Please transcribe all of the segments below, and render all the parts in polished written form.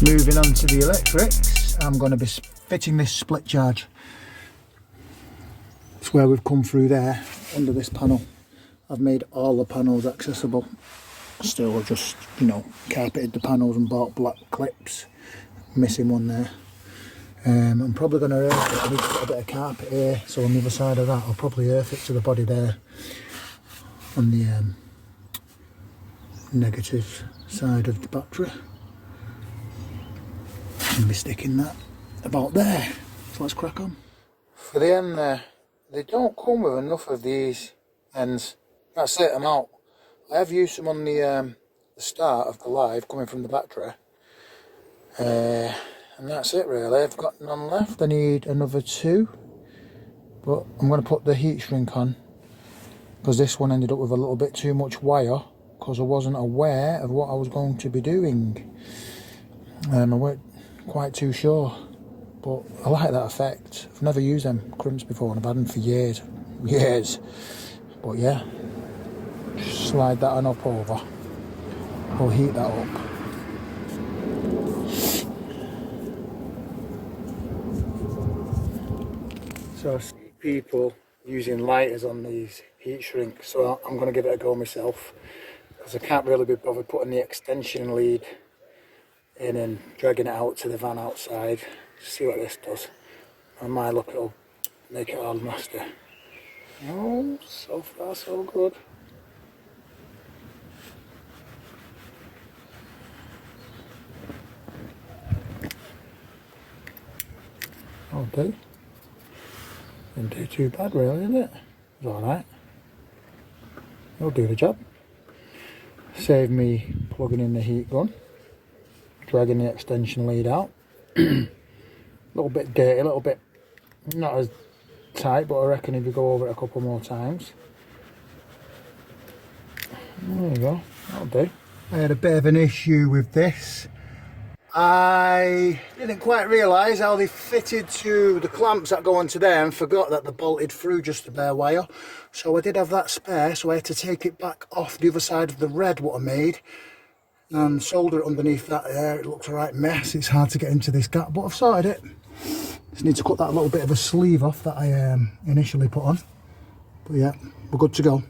Moving on to the electrics, I'm going to be fitting this split charge. It's where we've come through there, under this panel. I've made all the panels accessible. Still, I've just, you know, carpeted the panels and bought black clips. Missing one there. I'm probably going to earth it. I need to put a bit of carpet here, so on the other side of that I'll probably earth it to the body there on the negative side of the battery. And be sticking that about there. So let's crack on. For the end there, they don't come with enough of these ends. That's it, I'm out. I have used them on the start of the live coming from the battery. And that's it really, I've got none left. I need another 2, but I'm going to put the heat shrink on because this one ended up with a little bit too much wire because I wasn't aware of what I was going to be doing. I weren't quite too sure, but I like that effect. I've never used them crimps before and I've had them for years. But yeah, just slide that on up over. We'll heat that up. So I see people using lighters on these heat shrinks, so I'm going to give it a go myself because I can't really be bothered putting the extension lead in and dragging it out to the van outside. See what this does. On my luck it'll make it all master. Oh, so far so good. Okay. Didn't do too bad really, did it? It's alright. It'll do the job. Save me plugging in the heat gun, dragging the extension lead out. A little bit dirty, a little bit not as tight, but I reckon if you go over it a couple more times. There you go, that'll do. I had a bit of an issue with this. I didn't quite realise how they fitted to the clamps that go onto there and forgot that they bolted through just a bare wire. So I did have that spare, so I had to take it back off the other side of the red what I made and solder it underneath that there. It looks a right mess. It's hard to get into this gap, but I've sorted it. Just need to cut that little bit of a sleeve off that I initially put on. But yeah, we're good to go.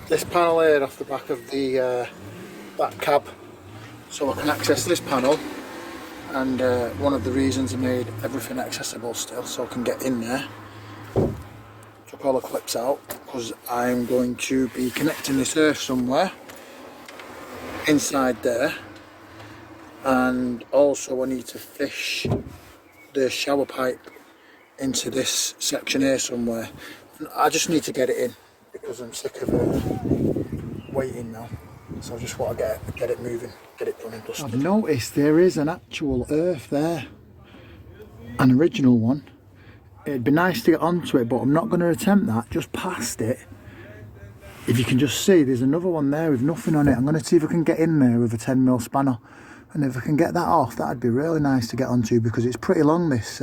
This panel here off the back of the back cab, so I can access this panel, and one of the reasons I made everything accessible still, so I can get in there. Took all the clips out because I'm going to be connecting this earth somewhere inside there, and also I need to fish the shower pipe into this section here somewhere. I just need to get it in because I'm sick of waiting now. So I just want to get it moving, get it done and dusted. I've noticed there is an actual earth there, an original one. It'd be nice to get onto it, but I'm not going to attempt that, just past it. If you can just see, there's another one there with nothing on it. I'm going to see if I can get in there with a 10mm spanner. And if I can get that off, that'd be really nice to get onto because it's pretty long, this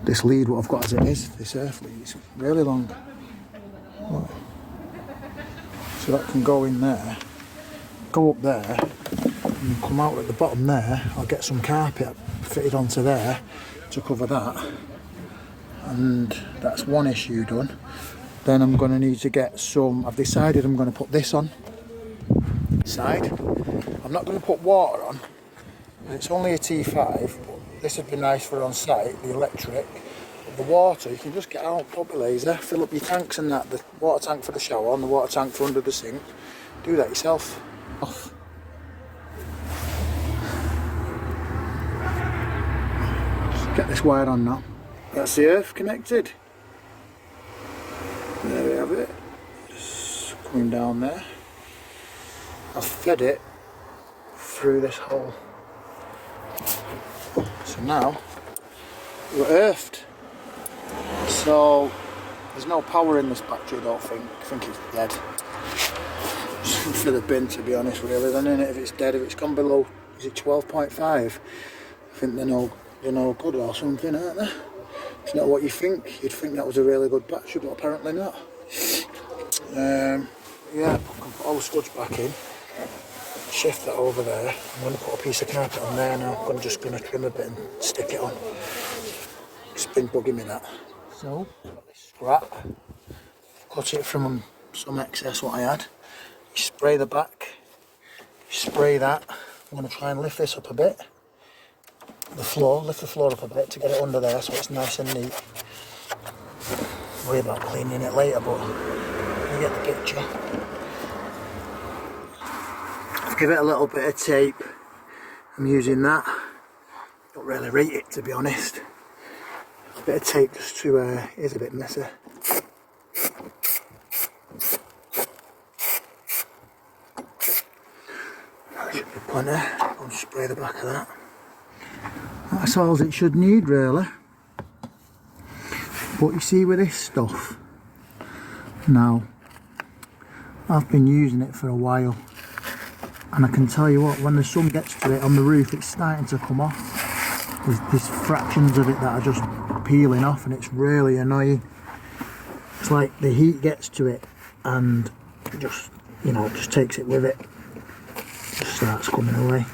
this lead, what I've got as it is, this earth lead, it's really long. Look. So that can go in there, go up there, and come out at the bottom there. I'll get some carpet fitted onto there to cover that. And that's one issue done. Then I'm going to need to get some, I've decided I'm going to put this on side. I'm not going to put water on, it's only a T5, but this would be nice for on site, the electric. The water, you can just get out, pop a laser, fill up your tanks and that, the water tank for the shower and the water tank for under the sink. Do that yourself. Off. Just get this wire on now. That's the earth connected. There we have it. Just coming down there. I've fed it through this hole. So now we're earthed. So there's no power in this battery, I don't think. I think it's dead. Just for the bin, to be honest, really. Then in it, if it's dead, if it's gone below, is it 12.5? I think they're no good or something, aren't they? It's not what you think. You'd think that was a really good battery, but apparently not. Yeah, I can put all the studs back in. shift that over there. I'm going to put a piece of carpet on there now. I'm just going to trim a bit and stick it on. It's been bugging me that. So, got this scrap. Cut it from some excess what I had. You spray the back. You spray that. I'm going to try and lift this up a bit. Lift the floor up a bit to get it under there so it's nice and neat. Worry about cleaning it later, but you get the picture. I'll give it a little bit of tape. I'm using that. Don't really rate it, to be honest. A bit of tape just to, is a bit messy. That should be plenty. I'll spray the back of that. That's all it should need, really. But you see with this stuff, now, I've been using it for a while. And I can tell you what, when the sun gets to it on the roof, it's starting to come off. There's fractions of it that are just peeling off, and it's really annoying. It's like the heat gets to it and just, you know, just takes it with it. Just starts coming away.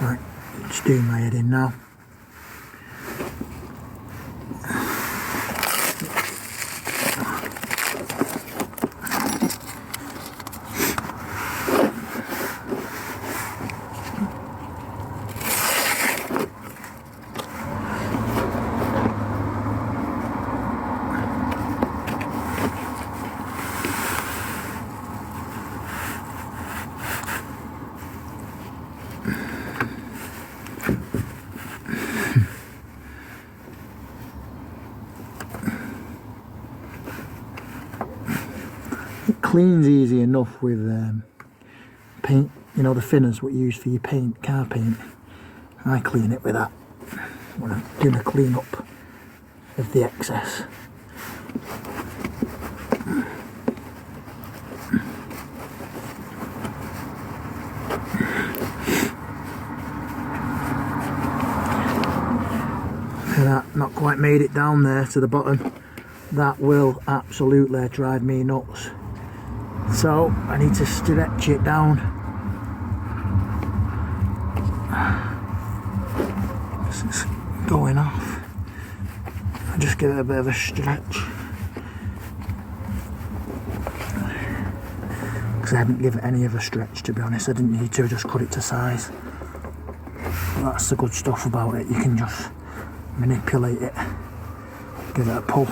Right, just doing my head in now. Cleans easy enough with paint, you know, the thinners what you use for your paint, car paint. I clean it with that when I'm doing a clean up of the excess. And that not quite made it down there to the bottom. That will absolutely drive me nuts. So I need to stretch it down. This is going off. I just give it a bit of a stretch. Because I didn't give it any of a stretch, to be honest. I didn't need to, just cut it to size. But that's the good stuff about it. You can just manipulate it. Give it a pull.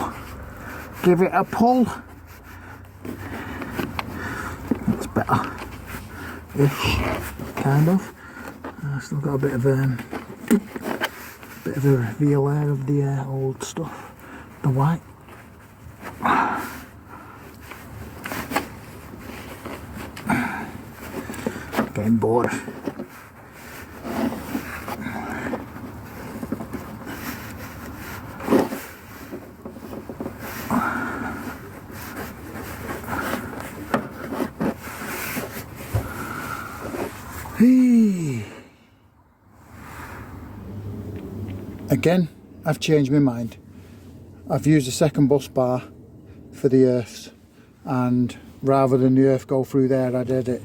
Give it a pull. Better-ish, kind of. I've still got a bit of a reveal there of the old stuff, the white. Getting bored. Again, I've changed my mind. I've used a second bus bar for the earths, and rather than the earth go through there, I did it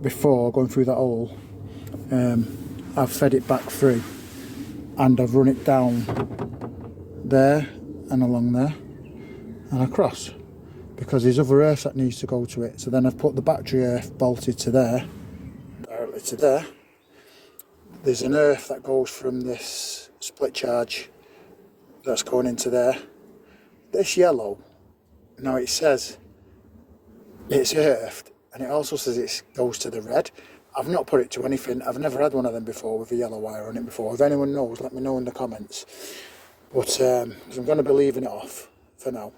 before going through that hole. I've fed it back through, and I've run it down there and along there and across, because there's other earth that needs to go to it. So then I've put the battery earth bolted to there, directly to there. There's an earth that goes from this split charge that's going into there. This yellow, now it says it's earthed, and it also says it goes to the red. I've not put it to anything. I've never had one of them before with a yellow wire on it before. If anyone knows, let me know in the comments. But I'm going to be leaving it off for now,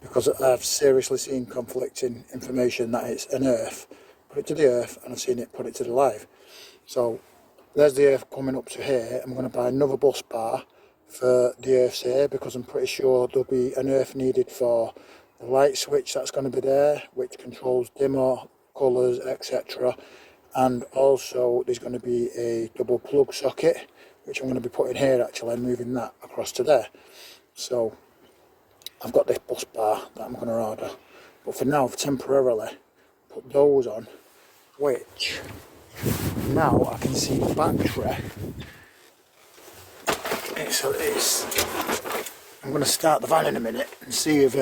because I've seriously seen conflicting information that it's an earth. Put it to the earth, and I've seen it put it to the live. So there's the earth coming up to here. I'm going to buy another bus bar for the earths here, because I'm pretty sure there'll be an earth needed for the light switch that's going to be there, which controls dimmer, colours, etc. And also there's going to be a double plug socket, which I'm going to be putting here actually, and moving that across to there. So I've got this bus bar that I'm going to order. But for now, I've temporarily put those on which now I can see the battery. I'm going to start the van in a minute and see if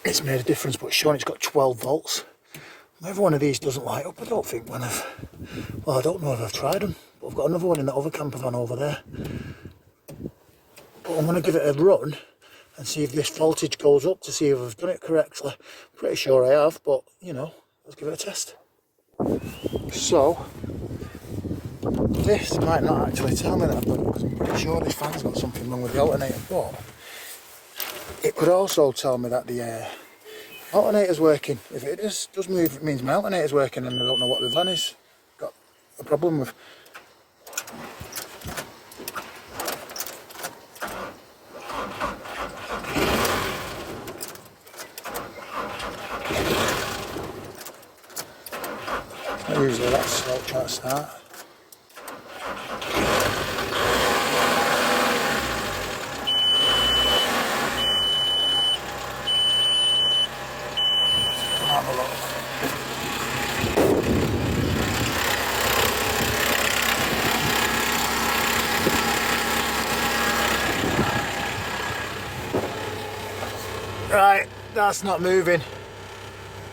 it's made a difference, but it's showing it's got 12 volts. Every one of these doesn't light up, I don't think, well, I don't know if I've tried them, but I've got another one in that other camper van over there. But I'm going to give it a run and see if this voltage goes up to see if I've done it correctly. Pretty sure I have, but you know, let's give it a test. So, this might not actually tell me that I've done it, because I'm pretty sure this fan's got something wrong with the alternator, but it could also tell me that the alternator's working. If it does move, it means my alternator's working, and I don't know what the van is got a problem with. Usually that's how it tries to start. Have a look. Right, that's not moving.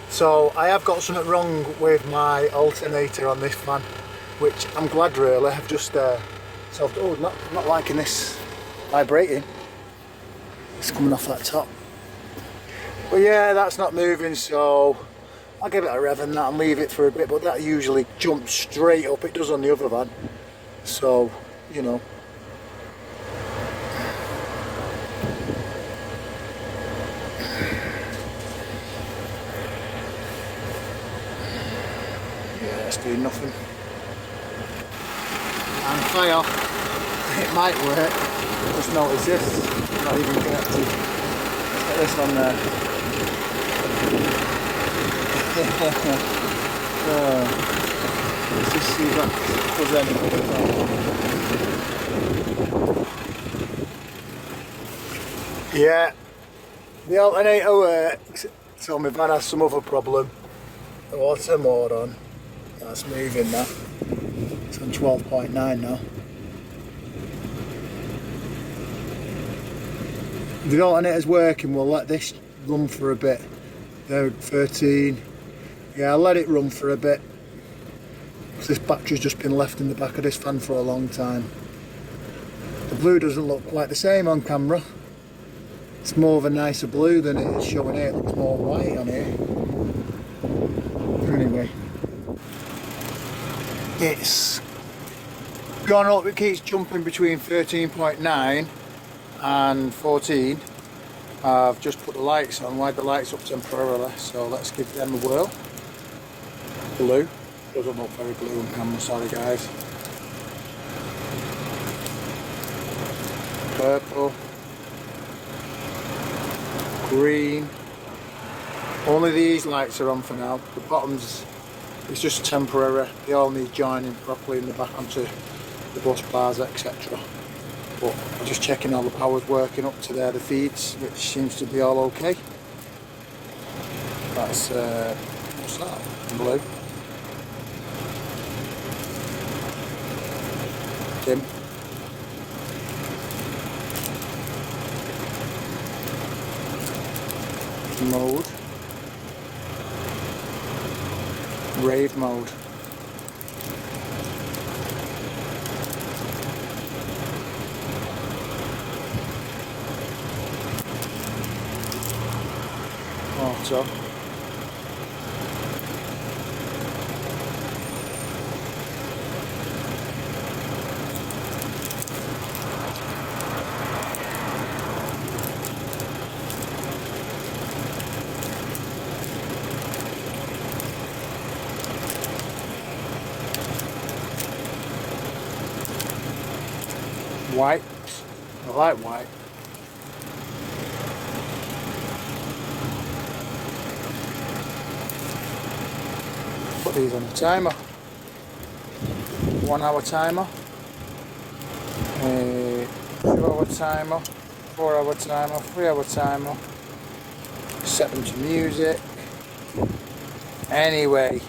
So I have got something wrong with my alternator on this fan, which I'm glad really. I've just solved. Oh, not liking this vibrating. It's coming off that top. But yeah, that's not moving, so I'll give it a rev and that and leave it for a bit, but that usually jumps straight up. It does on the other van. So, you know. Yeah, it's doing nothing. And fire. It might work. Just notice this. Not even connected. Let's get this on there. Let's just see if that does anything. Yeah, the alternator works, so my van has some other problem. The water mode on, that's moving now. It's on 12.9 now. If the alternator's working, we'll let this run for a bit. There, 13. Yeah, I'll let it run for a bit. Because this battery's just been left in the back of this fan for a long time. The blue doesn't look quite the same on camera. It's more of a nicer blue than it is showing here. It looks more white on here. Anyway. It's gone up, it keeps jumping between 13.9 and 14. I've just put the lights on, wired the lights up temporarily, so let's give them a whirl. Blue, doesn't look very blue on camera, sorry guys. Purple, green. Only these lights are on for now. The bottoms, it's just temporary. They all need joining properly in the back onto the bus bars, etc. But I'm just checking all the power's working up to there, the feeds, which seems to be all okay. That's what's that? Blue. Dim. Mode. Rave mode. Auto. White. I like white. Put these on the timer. 1 hour timer. 2 hour timer. 4 hour timer. 3 hour timer. Set them to music. Anyway,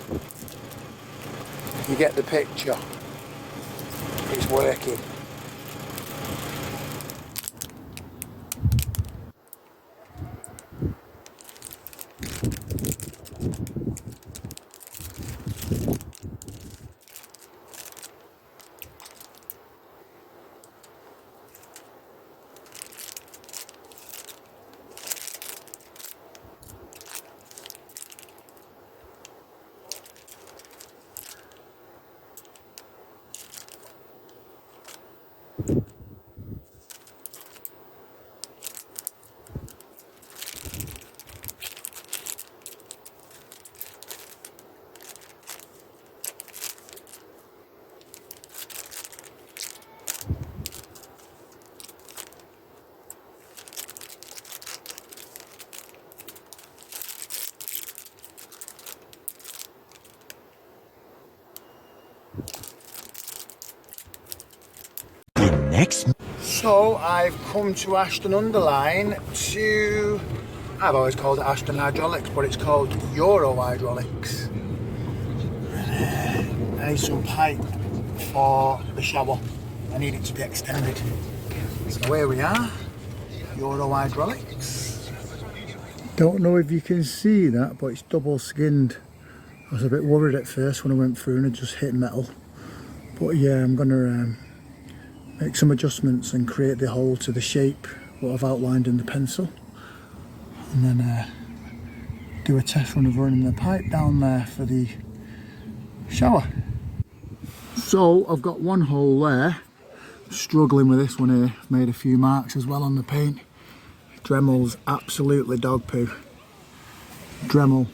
you get the picture. It's working. So I've come to Ashton-under-Lyne to, I've always called it Ashton Hydraulics, but it's called Euro Hydraulics. I need some pipe for the shower. I need it to be extended. So here we are, Euro Hydraulics. Don't know if you can see that, but it's double skinned. I was a bit worried at first when I went through and it just hit metal. But yeah, I'm gonna make some adjustments and create the hole to the shape what I've outlined in the pencil, and then do a test run of running the pipe down there for the shower. So I've got one hole there, struggling with this one here. I've made a few marks as well on the paint. Dremel's absolutely dog poo. Dremel.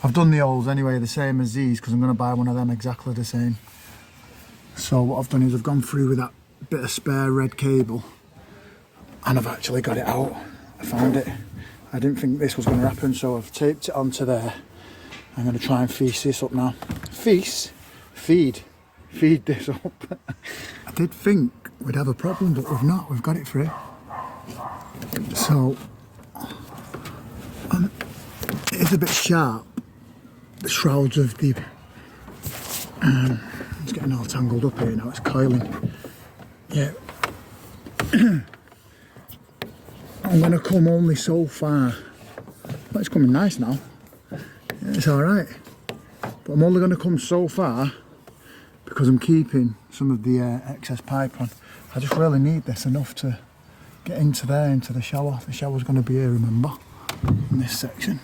I've done the holes anyway the same as these because I'm going to buy one of them exactly the same. So what I've done is I've gone through with that bit of spare red cable and I've actually got it out. I found it. I didn't think this was going to happen, so I've taped it onto there. I'm going to try and feast this up now. Feed this up. I did think we'd have a problem, but we've not. We've got it through. So it's a bit sharp. The shrouds of the it's getting all tangled up here now, it's coiling. Yeah. I'm going to come only so far. But it's coming nice now. Yeah, it's alright. But I'm only going to come so far because I'm keeping some of the excess pipe on. I just really need this enough to get into there, into the shower. The shower's going to be here, remember, in this section.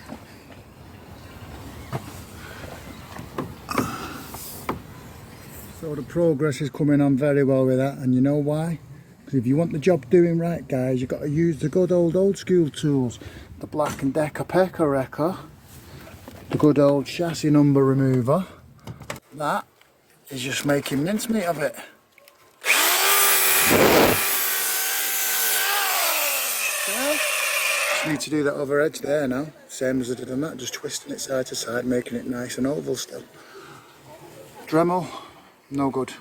So the progress is coming on very well with that, and you know why? Because if you want the job doing right, guys, you've got to use the good old school tools. The Black & Decker Pecker Wrecker, the good old chassis number remover. That is just making mincemeat of it. Just need to do that other edge there now, same as I did on that, just twisting it side to side, making it nice and oval still. Dremel. No good.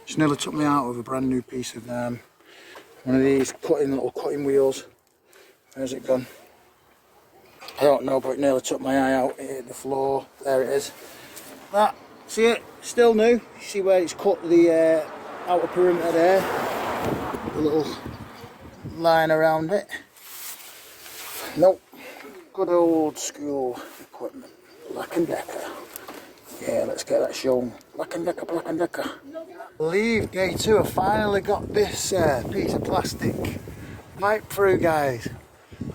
Just nearly took me out with a brand new piece of one of these little cutting wheels. Where's it gone? I don't know, but it nearly took my eye out. It hit the floor. There it is. That, see it? Still new. You see where it's cut the outer perimeter there? The little line around it. Nope. Good old school equipment. Black & Decker. Yeah, let's get that shown. Black & Decker, Black & Decker. Leave day 2. I finally got this piece of plastic pipe through, guys.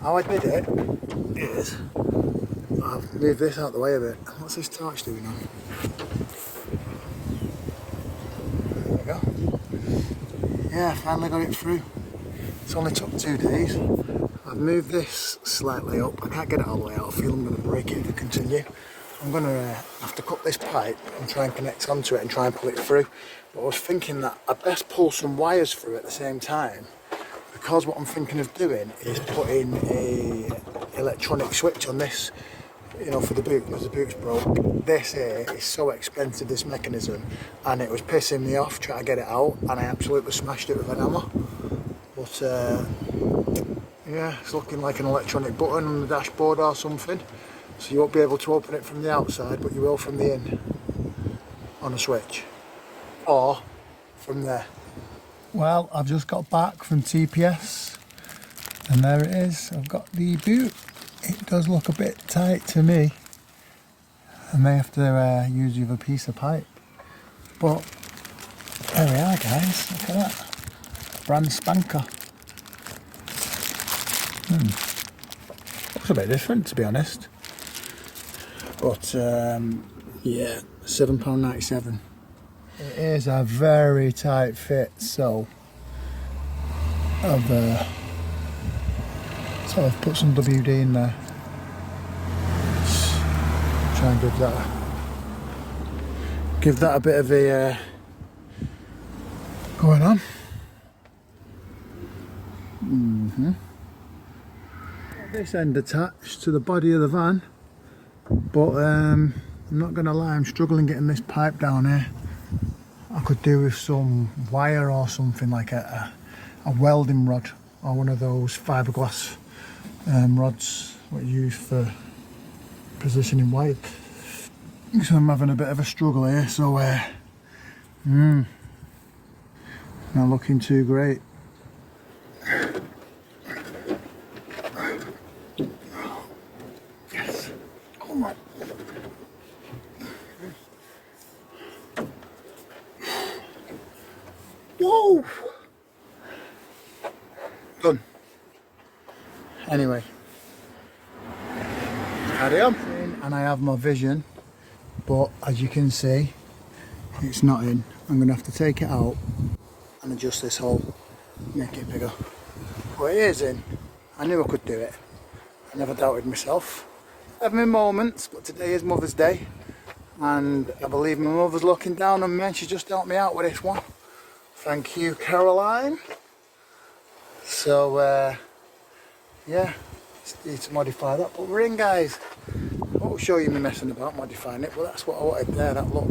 How I did it is I've moved this out the way a bit. What's this torch doing now? There we go. Yeah, I finally got it through. It's only took 2 days. I've moved this slightly up. I can't get it all the way out. I feel I'm going to break it if I continue. I'm going to have to cut this pipe and try and connect onto it and try and pull it through. But I was thinking that I'd best pull some wires through at the same time, because what I'm thinking of doing is putting a electronic switch on this, you know, for the boot, because the boot's broke. This here is so expensive, this mechanism, and it was pissing me off trying to get it out, and I absolutely smashed it with an hammer. But yeah, it's looking like an electronic button on the dashboard or something. So you won't be able to open it from the outside, but you will from the in on a switch, or from there. Well, I've just got back from TPS and there it is. I've got the boot. It does look a bit tight to me. I may have to use the other piece of pipe, but there we are, guys. Look at that, brand spanker. Looks a bit different, to be honest, but yeah, £7.97. It is a very tight fit, so I've put some WD in there. Try and give that a bit of a going on. This end attached to the body of the van, but I'm not gonna lie, I'm struggling getting this pipe down here. I could do with some wire or something, like a welding rod or one of those fiberglass rods what you use for positioning wire. So I'm having a bit of a struggle here, so not looking too great. Yes, come on. Whoa! Done. Anyway, carry on. And I have my vision, but as you can see, it's not in. I'm going to have to take it out and adjust this hole, make it bigger. But it is in. I knew I could do it. I never doubted myself. I have my moments, but today is Mother's Day, and I believe my mother's looking down on me and she just helped me out with this one. Thank you, Caroline. So yeah, need to modify that, but we're in, guys. I won't show you me messing about modifying it, but that's what I wanted there, that look.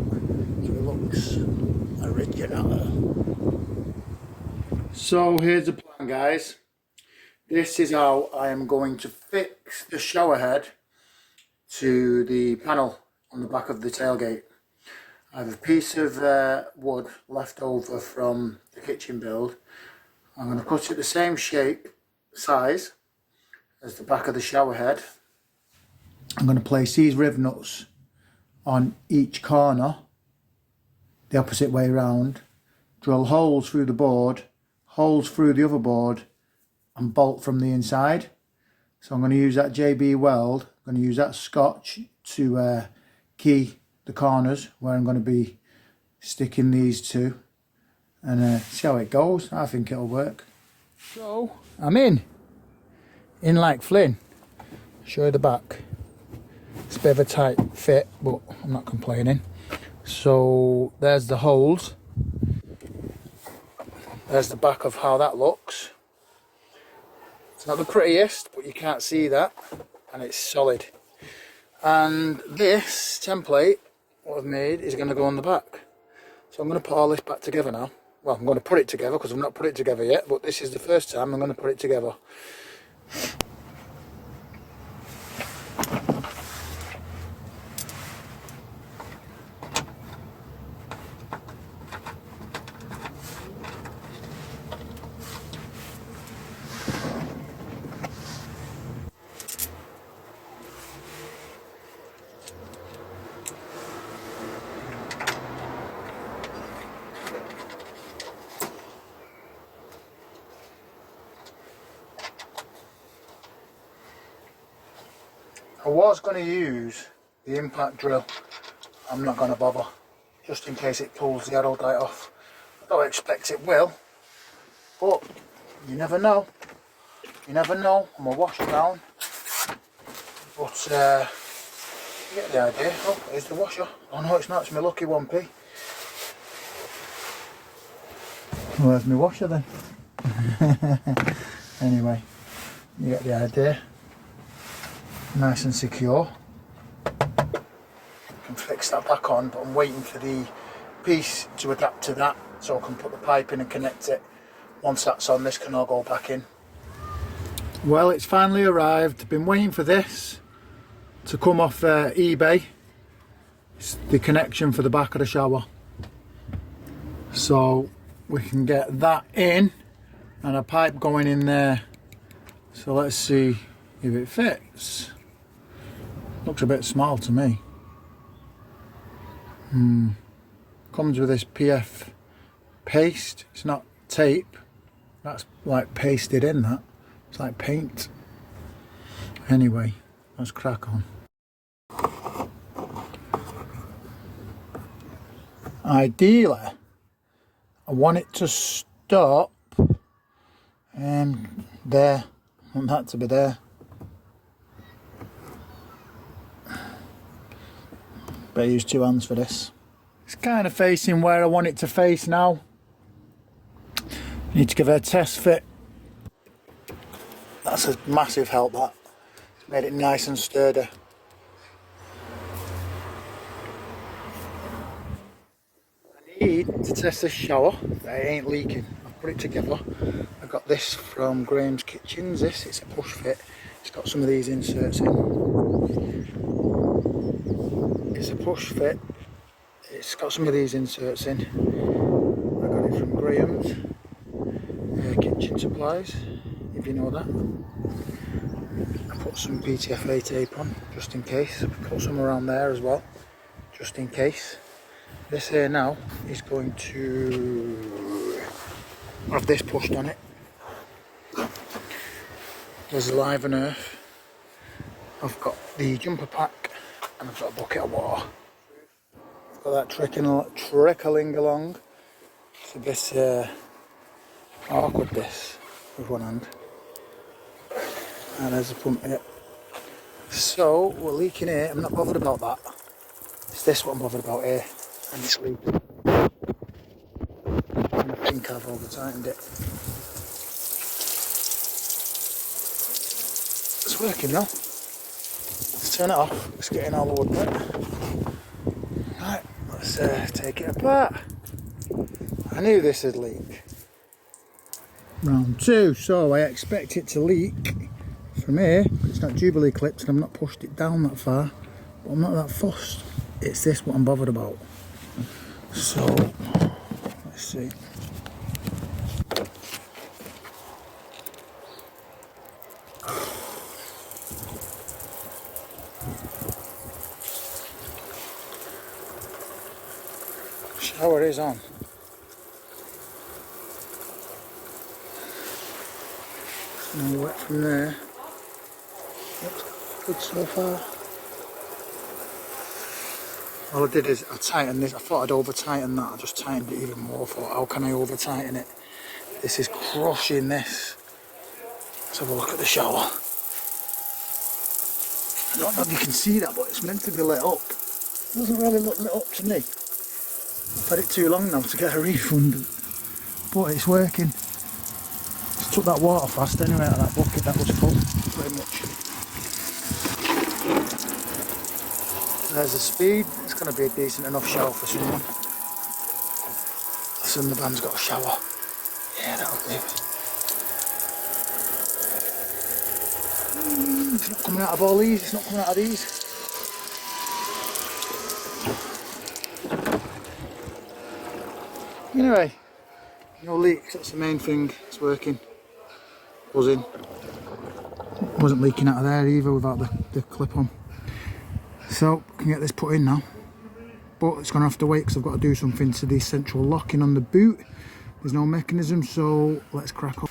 So it looks original. So here's the plan, guys. This is how I am going to fix the shower head to the panel on the back of the tailgate. I have a piece of wood left over from the kitchen build. I'm going to cut it the same shape, size as the back of the shower head. I'm going to place these riv nuts on each corner, the opposite way round, drill holes through the board, holes through the other board, and bolt from the inside. So I'm going to use that JB weld, I'm going to use that scotch to key the corners where I'm going to be sticking these two, and see how it goes. I think it'll work. So I'm in like Flynn. Show you the back. It's a bit of a tight fit, but I'm not complaining. So there's the holes. There's the back of how that looks. It's not the prettiest, but you can't see that, and it's solid. And this template, what I've made, is going to go on the back. So I'm going to put all this back together now. Well, I'm going to put it together because I've not put it together yet, but this is the first time I'm going to put it together. I was going to use the impact drill. I'm not going to bother, just in case it pulls the Adultite off. I don't expect it will, but you never know. You never know. I'm going to wash it down. But you get the idea. Oh, here's the washer. Oh no, it's not, it's my lucky 1p. Well, there's my washer then. Anyway, you get the idea. Nice and secure. I can fix that back on, but I'm waiting for the piece to adapt to that so I can put the pipe in and connect it. Once that's on, this can all go back in. Well, it's finally arrived. Been waiting for this to come off eBay. It's the connection for the back of the shower. So we can get that in and a pipe going in there. So let's see if it fits. Looks a bit small to me. Comes with this PF paste. It's not tape. That's like pasted in that. It's like paint. Anyway, let's crack on. Ideally, I want it to stop there. I want that to be there. Better use 2 hands for this. It's kind of facing where I want it to face now. Need to give it a test fit. That's a massive help, that. It's made it nice and sturdy. I need to test this shower that it ain't leaking. I've put it together. I got this from Graham's Kitchens. It's a push fit. It's got some of these inserts in. It's a push fit. It's got some of these inserts in. I got it from Graham's Kitchen Supplies, if you know that. I put some PTFA tape on, just in case. I put some around there as well, just in case. This here now is going to have this pushed on it. There's Live and Earth. I've got the jumper pack and I've got a bucket of water. I've got that trickling along. It's a bit awkward this with one hand. And there's a pump here. So we're leaking here. I'm not bothered about that. It's this what I'm bothered about here. And it's leaking. And I think I've over tightened it. It's working now. Let's turn it off. It's getting all the wood wet. Right, let's take it apart. I knew this would leak. Round 2, so I expect it to leak from here. It's not Jubilee clipped and I've not pushed it down that far, but I'm not that fussed. It's this what I'm bothered about. So let's see. Shower is on. No wet from there. Looks good so far. All I did is I tightened this. I thought I'd over tighten that. I just tightened it even more. I thought, how can I over tighten it? This is crushing this. Let's have a look at the shower. I don't know if you can see that, but it's meant to be lit up. It doesn't really look lit up to me. I've had it too long now to get a refund, but it's working. Just took that water fast anyway out of that bucket that was full, pretty much. There's the speed. It's going to be a decent enough shower for someone. Listen, the van's got a shower. Yeah, that'll do. It's not coming out of all these. It's not coming out of these. Anyway, no leaks. That's the main thing. It's working. Buzzing. Wasn't leaking out of there either without the clip on. So, we can get this put in now, but it's going to have to wait because I've got to do something to the central locking on the boot. There's no mechanism, so let's crack on.